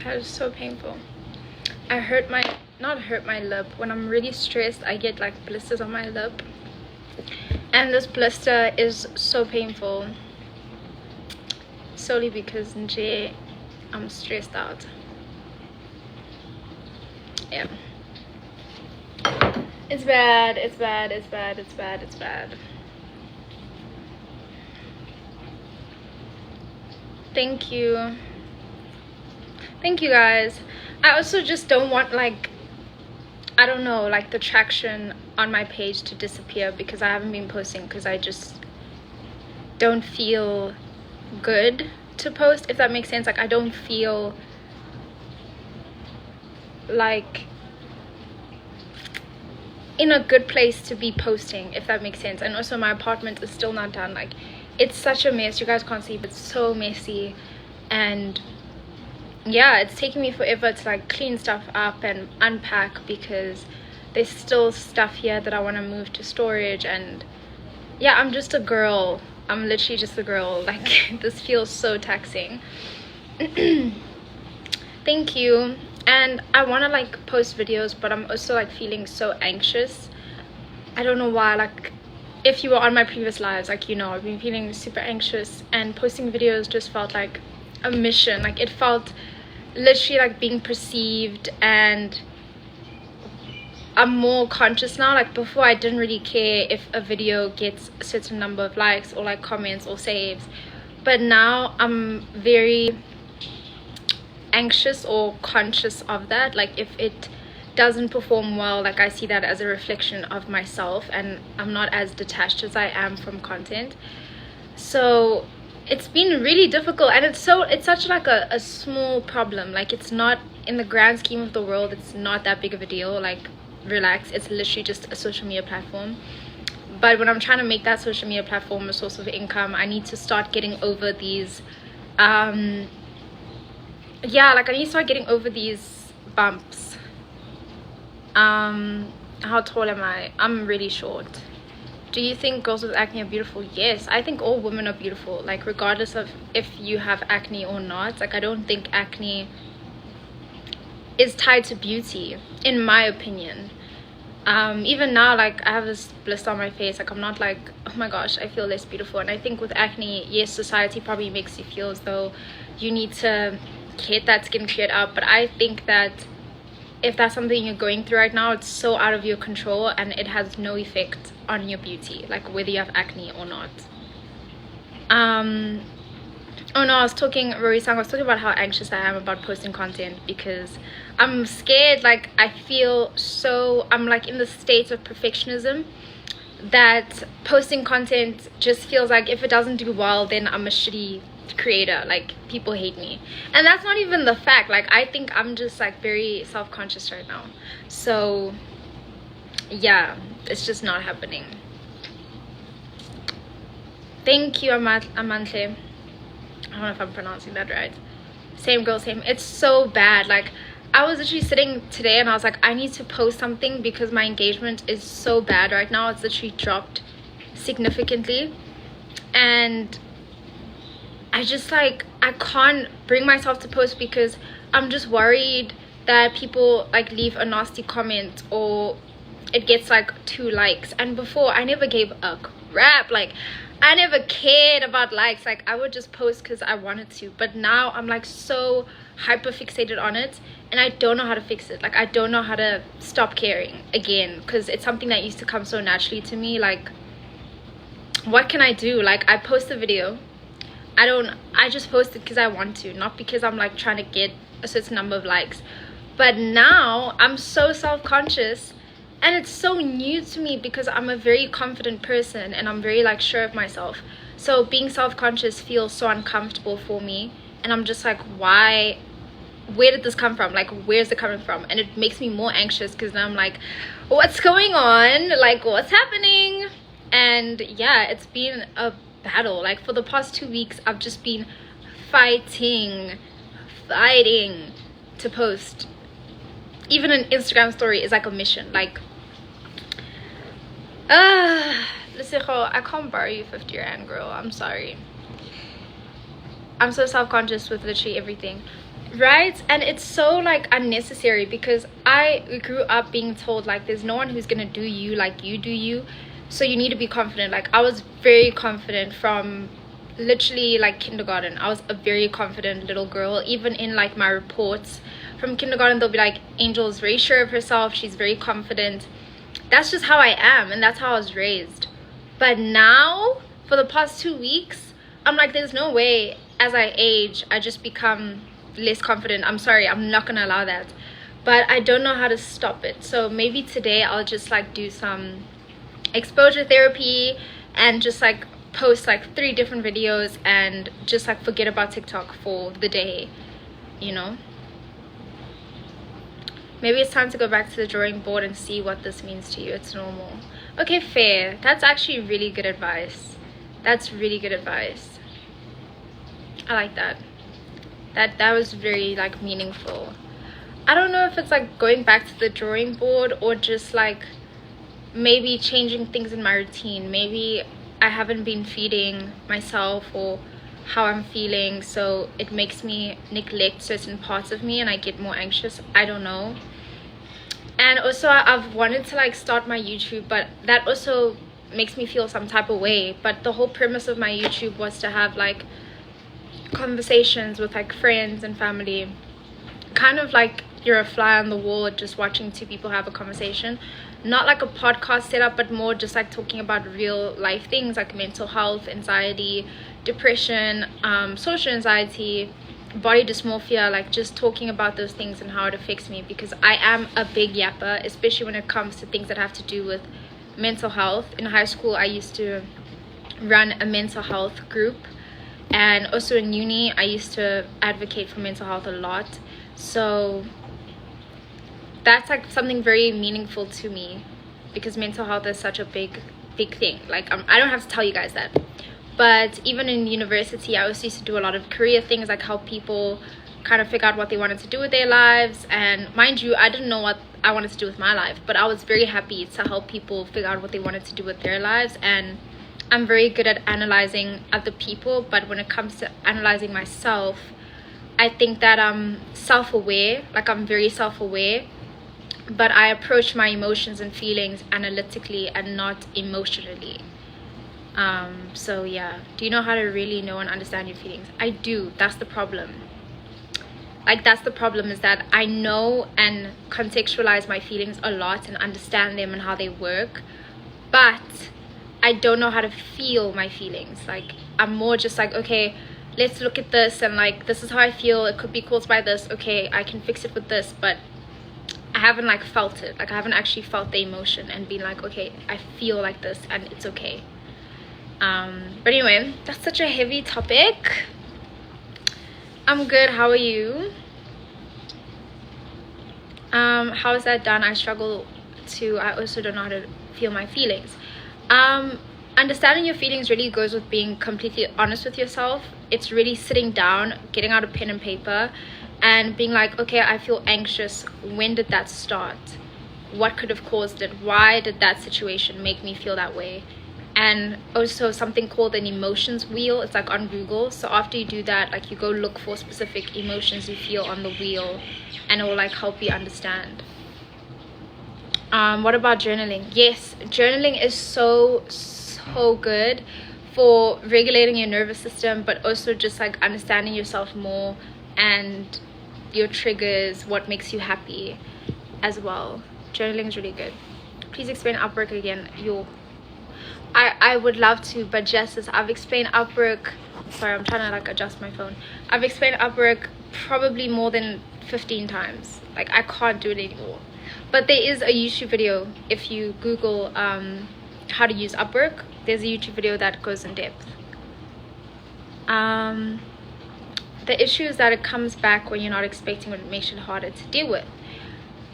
That is so painful. I not hurt my lip. When I'm really stressed, I get like blisters on my lip. And this blister is so painful. Solely because I'm stressed out. Yeah. It's bad, it's bad, it's bad, it's bad, it's bad. Thank you. Thank you guys. I also just don't want like, I don't know, like the traction on my page to disappear because I haven't been posting because I just don't feel good to post, if that makes sense. Like I don't feel like in a good place to be posting, if that makes sense. And also my apartment is still not done. Like it's such a mess. You guys can't see, but it's so messy. And yeah, it's taking me forever to like clean stuff up and unpack because there's still stuff here that I want to move to storage. And yeah, I'm just a girl. I'm literally just a girl. Like this feels so taxing. Thank you. And I want to like post videos, but I'm also like feeling so anxious. I don't know why. Like if you were on my previous lives, like you know, I've been feeling super anxious, and posting videos just felt like a mission. Like it felt literally like being perceived, and I'm more conscious now. Like before I didn't really care if a video gets a certain number of likes or like comments or saves, but now I'm very anxious or conscious of that. Like if it doesn't perform well, like I see that as a reflection of myself, and I'm not as detached as I am from content. So it's been really difficult, and it's such like a small problem. Like it's not, in the grand scheme of the world, it's not that big of a deal. Like relax, it's literally just a social media platform. But when I'm trying to make that social media platform a source of income, I need to start getting over these yeah, like I need to start getting over these bumps. How tall am I? I'm really short. Do you think girls with acne are beautiful? Yes, I think all women are beautiful, like regardless of if you have acne or not. Like I don't think acne is tied to beauty, in my opinion. Even now, like I have this blister on my face, like I'm not like, oh my gosh, I feel less beautiful. And I think with acne, yes, society probably makes you feel as though you need to get that skin cleared up, but I think that if that's something you're going through right now, it's so out of your control and it has no effect on your beauty, like whether you have acne or not. Oh no, Rory-san, I was talking about how anxious I am about posting content because I'm scared. Like I feel so, I'm like in the state of perfectionism that posting content just feels like if it doesn't do well, then I'm a shitty creator. Like people hate me, and that's not even the fact. Like I think I'm just like very self-conscious right now. So yeah, it's just not happening. Thank you, Amante. I don't know if I'm pronouncing that right. Same girl, same. It's so bad. Like I was literally sitting today and I was like, I need to post something because my engagement is so bad right now. It's literally dropped significantly, and I just like, I can't bring myself to post because I'm just worried that people like leave a nasty comment or it gets like 2 likes. And before I never gave a crap. Like I never cared about likes. Like I would just post because I wanted to. But now I'm like so hyper fixated on it, and I don't know how to fix it. Like I don't know how to stop caring again, because it's something that used to come so naturally to me. Like what can I do? Like I post a video, I just post it because I want to, not because I'm like trying to get a certain number of likes. But now I'm so self-conscious, and it's so new to me because I'm a very confident person and I'm very like sure of myself. So being self-conscious feels so uncomfortable for me, and I'm just like, why? Where did this come from? Like where's it coming from? And it makes me more anxious because now I'm like, what's going on? Like what's happening? And yeah, it's been a battle. Like for the past 2 weeks I've just been fighting to post. Even an Instagram story is like a mission. Like Lesego, I can't borrow you 50 rand, girl. I'm sorry. I'm so self-conscious with literally everything. right? And it's so like unnecessary, because I grew up being told like there's no one who's gonna do you like you do you, so you need to be confident. Like I was very confident from literally like kindergarten. I was a very confident little girl. Even in like my reports from kindergarten, they'll be like, Angel's very sure of herself, she's very confident. That's just how I am, and that's how I was raised. But now for the past 2 weeks, I'm like, there's no way as I age I just become less confident. I'm sorry, I'm not gonna allow that. But I don't know how to stop it. So maybe today I'll just like do some exposure therapy and just like post like 3 different videos and just like forget about TikTok for the day, you know. Maybe it's time to go back to the drawing board and see what this means to you. It's normal. Okay, fair. That's actually really good advice. That's really good advice. I like that. That was very like meaningful. I don't know if it's like going back to the drawing board or just like maybe changing things in my routine. Maybe I haven't been feeding myself or how I'm feeling, so it makes me neglect certain parts of me and I get more anxious. I don't know. And also I've wanted to like start my YouTube, but that also makes me feel some type of way. But the whole premise of my YouTube was to have like conversations with like friends and family, kind of like you're a fly on the wall just watching 2 people have a conversation, not like a podcast setup, but more just like talking about real life things like mental health, anxiety, depression, social anxiety, body dysmorphia, like just talking about those things and how it affects me, because I am a big yapper, especially when it comes to things that have to do with mental health. In high school I used to run a mental health group, and also in uni I used to advocate for mental health a lot. So that's like something very meaningful to me, because mental health is such a big thing. Like I don't have to tell you guys that. But even in university I also used to do a lot of career things, like help people kind of figure out what they wanted to do with their lives. And mind you, I didn't know what I wanted to do with my life, but I was very happy to help people figure out what they wanted to do with their lives. And I'm very good at analyzing other people, but when it comes to analyzing myself, I think that I'm self-aware. Like I'm very self-aware, but I approach my emotions and feelings analytically and not emotionally. So yeah, do you know how to really know and understand your feelings? I do. That's the problem. Like that's the problem, is that I know and contextualize my feelings a lot and understand them and how they work, but I don't know how to feel my feelings. Like I'm more just like, okay, let's look at this, and like this is how I feel, it could be caused by this, okay, I can fix it with this. But I haven't like felt it. Like I haven't actually felt the emotion and been like, okay, I feel like this and it's okay. But anyway, that's such a heavy topic. I'm good. How are you? How is that done? I struggle to. I also don't know how to feel my feelings. Understanding your feelings really goes with being completely honest with yourself. It's really sitting down, getting out a pen and paper, and being like, okay, I feel anxious. When did that start? What could have caused it? Why did that situation make me feel that way? And also something called an emotions wheel. It's like on Google. So after you do that, like you go look for specific emotions you feel on the wheel, and it will like help you understand. What about journaling? Yes, journaling is so good for regulating your nervous system, but also just like understanding yourself more and your triggers, what makes you happy as well. Journaling is really good. Please explain Upwork again. I would love to, but Jess, I've explained Upwork. Sorry, I'm trying to like adjust my phone. I've explained Upwork probably more than 15 times. Like I can't do it anymore. But there is a YouTube video. If you Google how to use Upwork, there's a YouTube video that goes in depth. The issue is that it comes back when you're not expecting, what makes it harder to deal with.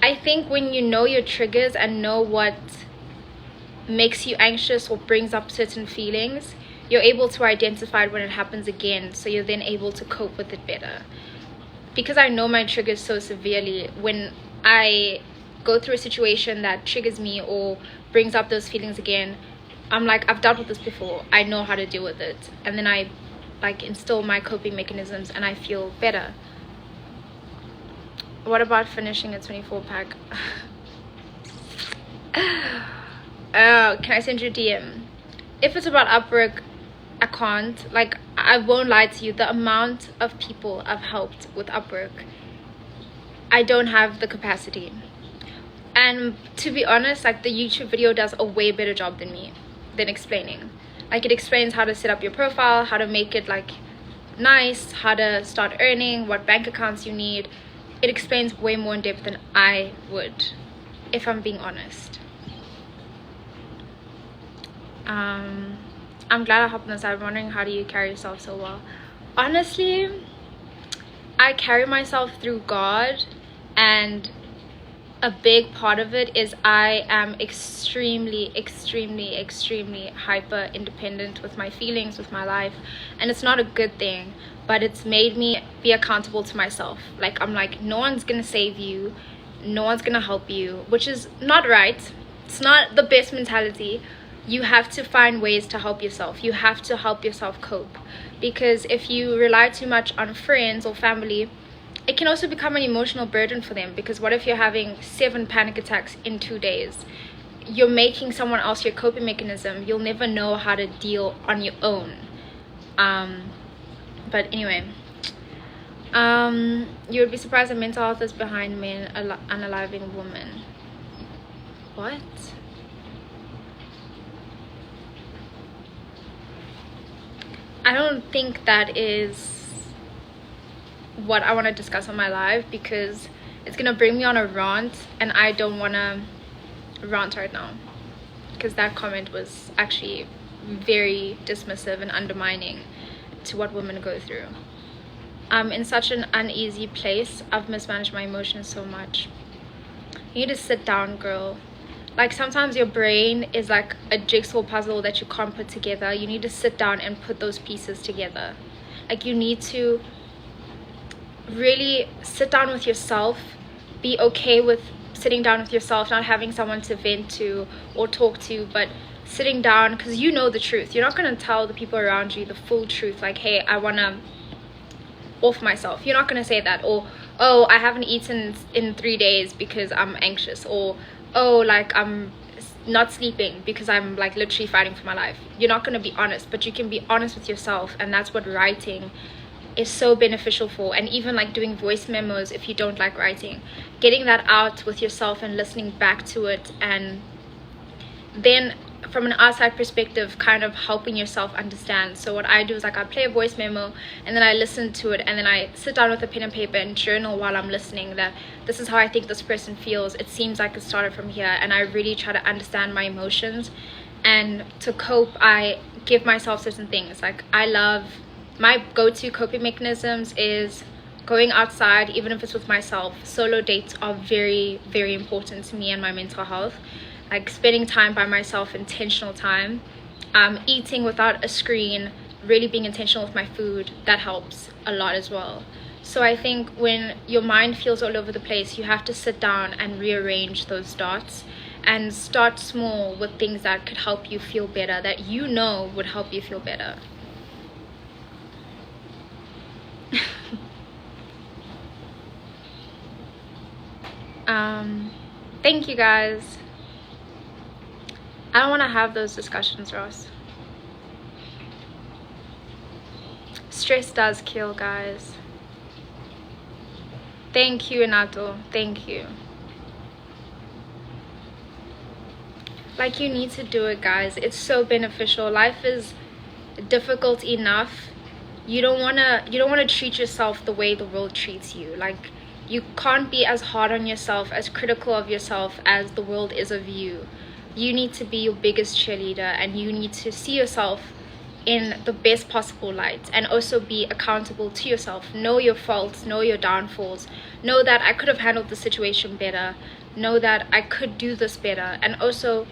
I think when you know your triggers and know what makes you anxious or brings up certain feelings, you're able to identify it when it happens again, so you're then able to cope with it better. Because I know my triggers so severely, when I go through a situation that triggers me or brings up those feelings again, I'm like, I've dealt with this before, I know how to deal with it, and then I like instill my coping mechanisms and I feel better. What about finishing a 24 pack? Can I send you a DM? If it's about Upwork, I can't. Like, I won't lie to you, the amount of people I've helped with Upwork, I don't have the capacity. And to be honest, like, the YouTube video does a way better job than me, than explaining. Like, it explains how to set up your profile, how to make it like nice, how to start earning, what bank accounts you need. It explains way more in depth than I would, if I'm being honest. I'm glad I hopped on this. I'm wondering, how do you carry yourself so well? Honestly, I carry myself through God, and a big part of it is I am extremely hyper independent with my feelings, with my life, and it's not a good thing, but it's made me be accountable to myself. Like, I'm like, no one's gonna save you, no one's gonna help you, which is not right. It's not the best mentality. You have to find ways to help yourself. You have to help yourself cope, because if you rely too much on friends or family, it can also become an emotional burden for them. Because what if you're having 7 panic attacks in 2 days? You're making someone else your coping mechanism. You'll never know how to deal on your own. But anyway, you would be surprised that mental health is behind men unaliving women. What? I don't think that is what I want to discuss on my live, because it's gonna bring me on a rant, and I don't want to rant right now, because that comment was actually very dismissive and undermining to what women go through. I'm in such an uneasy place. I've mismanaged my emotions so much. You need to sit down, girl. Like, sometimes your brain is like a jigsaw puzzle that you can't put together. You need to sit down and put those pieces together. Like, you need to really sit down with yourself, be okay with sitting down with yourself, not having someone to vent to or talk to, but sitting down, because you know the truth. You're not going to tell the people around you the full truth, like, hey, I want to off myself. You're not going to say that. Or, oh, I haven't eaten in 3 days because I'm anxious. Or, oh, like, I'm not sleeping because I'm like literally fighting for my life. You're not going to be honest, but you can be honest with yourself, and that's what writing is so beneficial for. And even like doing voice memos, if you don't like writing, getting that out with yourself and listening back to it, and then from an outside perspective kind of helping yourself understand. So what I do is, like, I play a voice memo and then I listen to it, and then I sit down with a pen and paper and journal while I'm listening, that this is how I think this person feels. It seems like it started from here, and I really try to understand my emotions. And to cope, I give myself certain things. Like, I love, my go-to coping mechanisms is going outside, even if it's with myself. Solo dates are very important to me and my mental health. Like, spending time by myself, intentional time, eating without a screen, really being intentional with my food, that helps a lot as well. So I think when your mind feels all over the place, you have to sit down and rearrange those dots, and start small with things that could help you feel better, that you know would help you feel better. Thank you, guys. I don't want to have those discussions, Ross. Stress does kill, guys. Thank you, Inato. Thank you. Like, you need to do it, guys. It's so beneficial. Life is difficult enough. You don't wanna treat yourself the way the world treats you. Like, you can't be as hard on yourself, as critical of yourself as the world is of you. You need to be your biggest cheerleader, and you need to see yourself in the best possible light, and also be accountable to yourself. Know your faults, know your downfalls, know that I could have handled the situation better, know that I could do this better, and also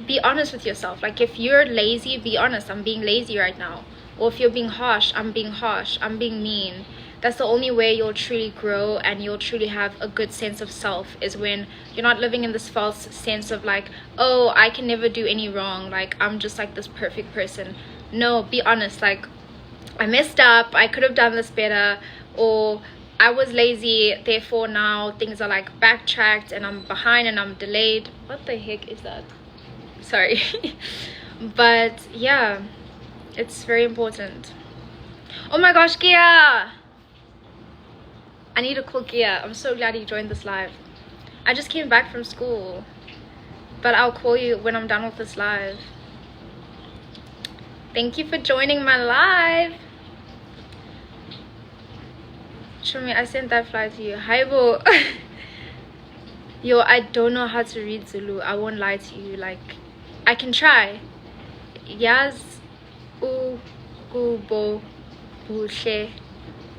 be honest with yourself. Like, if you're lazy, be honest, I'm being lazy right now. Or if you're being harsh, I'm being harsh, I'm being mean. That's the only way you'll truly grow, and you'll truly have a good sense of self, is when you're not living in this false sense of like, oh, I can never do any wrong, like, I'm just like this perfect person. No, be honest, like, I messed up, I could have done this better, or I was lazy, therefore now things are like backtracked and I'm behind and I'm delayed. What the heck is that? Sorry. But yeah, it's very important. Oh my gosh, Gia, I need to call Gia. I'm so glad you joined this live. I just came back from school, but I'll call you when I'm done with this live. Thank you for joining my live. Show me, I sent that flyer to you. Haibo. Yo, I don't know how to read Zulu. I won't lie to you. Like, I can try. Yaz u kubo buhle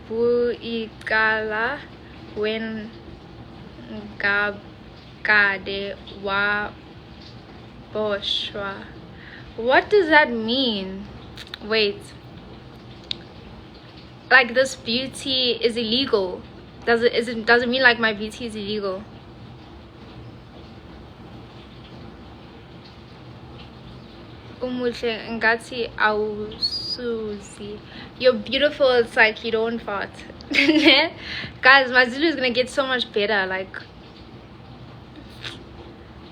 buikala when gabkade wa boshwa. What does that mean? Wait. Like, this beauty is illegal. Does it mean like my beauty is illegal? Umuhle ngati awusuzi. You're beautiful. It's like you don't fart. Guys, my Zulu is gonna get so much better. Like,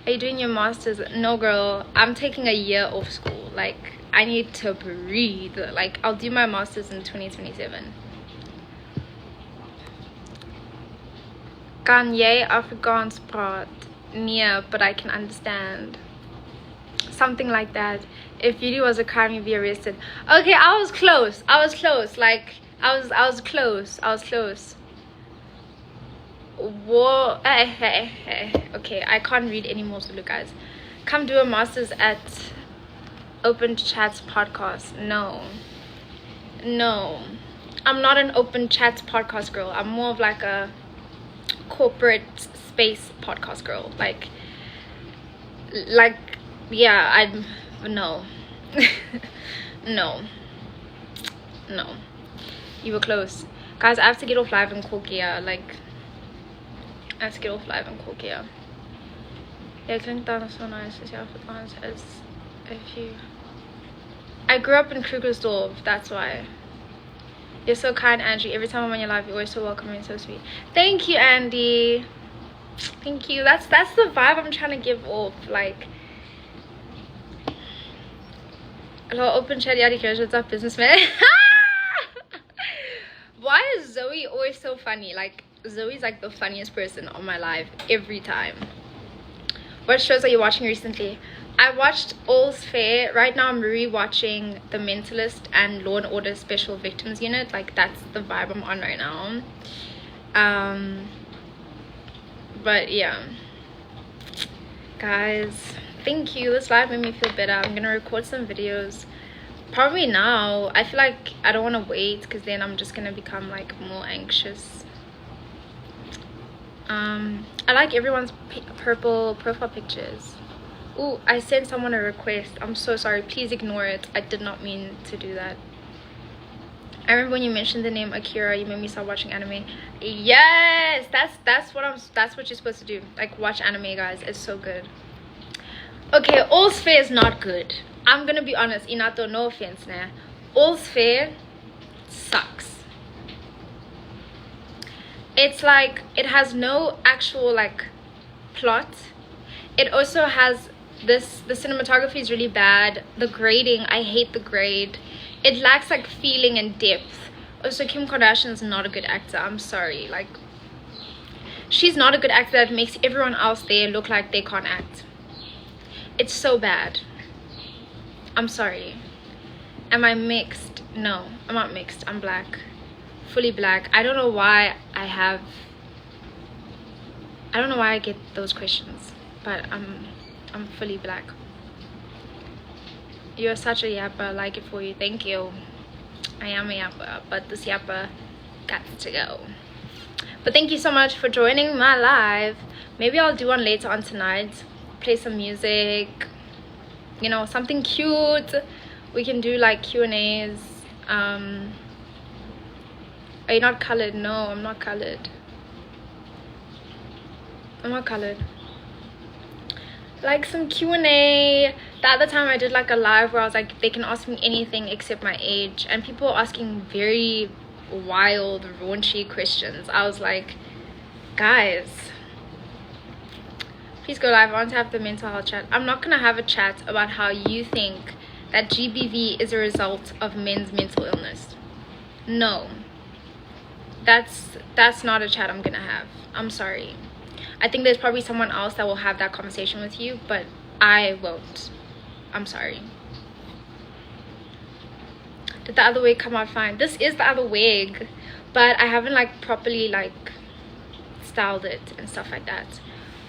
are you doing your masters? No, girl, I'm taking a year off school. Like, I need to breathe. Like, I'll do my masters in 2027. Kan jy Afrikaans praat? Nee, but I can understand. Something like that. If beauty was a crime, you'd be arrested. Okay, I was close. Like, I was close. Whoa. Okay, I can't read any more Zulu, guys. Come do a masters at Open Chats podcast. No, I'm not an Open Chats podcast girl. I'm more of like a corporate space podcast girl. Like yeah, no. no, you were close, guys. I have to get off live and call Gia. Like, I have to get off live and call Gia. Yeah, klinkt dan so nice as Afrikaans as if you. I grew up in Krugersdorp, that's why. You're so kind, Angie. Every time I'm on your live, you're always so welcoming and so sweet. Thank you, Andy. Thank you. That's the vibe I'm trying to give off. Like, hello, Open Chat, Yadi Kirsch, what's up, businessman? Why is Zoe always so funny? Like, Zoe's like the funniest person on my live every time. What shows are you watching recently? I watched All's Fair. Right now I'm rewatching The Mentalist and Law and Order Special Victims Unit. Like, that's the vibe I'm on right now. But yeah, guys, thank you. This live made me feel better. I'm gonna record some videos probably now. I feel like I don't want to wait, because then I'm just gonna become like more anxious. I like everyone's purple profile pictures. Oh, I sent someone a request. I'm so sorry. Please ignore it. I did not mean to do that. I remember when you mentioned the name Akira, you made me start watching anime. Yes, that's what you're supposed to do. Like, watch anime, guys. It's so good. Okay, All's Fair is not good. I'm gonna be honest, Inato, no offense, nah. All's Fair sucks. It's like, it has no actual like plot. It also has the cinematography is really bad. The grading, I hate the grade. It lacks like feeling and depth. Also, Kim Kardashian is not a good actor. I'm sorry. Like, she's not a good actor. That makes everyone else there look like they can't act. It's so bad. I'm sorry. Am I mixed? No, I'm not mixed. I'm black. Fully black. I don't know why I get those questions, but I'm fully black. You're such a yapper. I like it for you. Thank you. I am a yapper, but this yapper got to go. But thank you so much for joining my live. Maybe I'll do one later on tonight. Play some music, you know, something cute. We can do like Q&As. Are you not colored? No, I'm not colored. I'm not colored. Like some Q&A. The other time I did like a live where I was like, they can ask me anything except my age, and people were asking very wild raunchy questions. I was like, guys, please go live. I want to have the mental health chat. I'm not gonna have a chat about how you think that GBV is a result of men's mental illness. No, that's not a chat I'm gonna have. I'm sorry. I think there's probably someone else that will have that conversation with you, but I won't. I'm sorry. Did the other wig come out fine? This is the other wig, but I haven't like properly like styled it and stuff like that.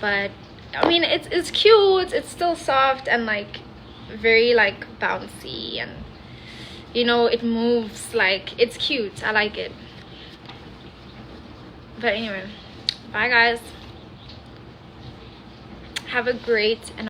But I mean, it's cute. It's still soft and like very like bouncy, and you know, it moves. Like, it's cute. I like it. But anyway, bye guys. Have a great and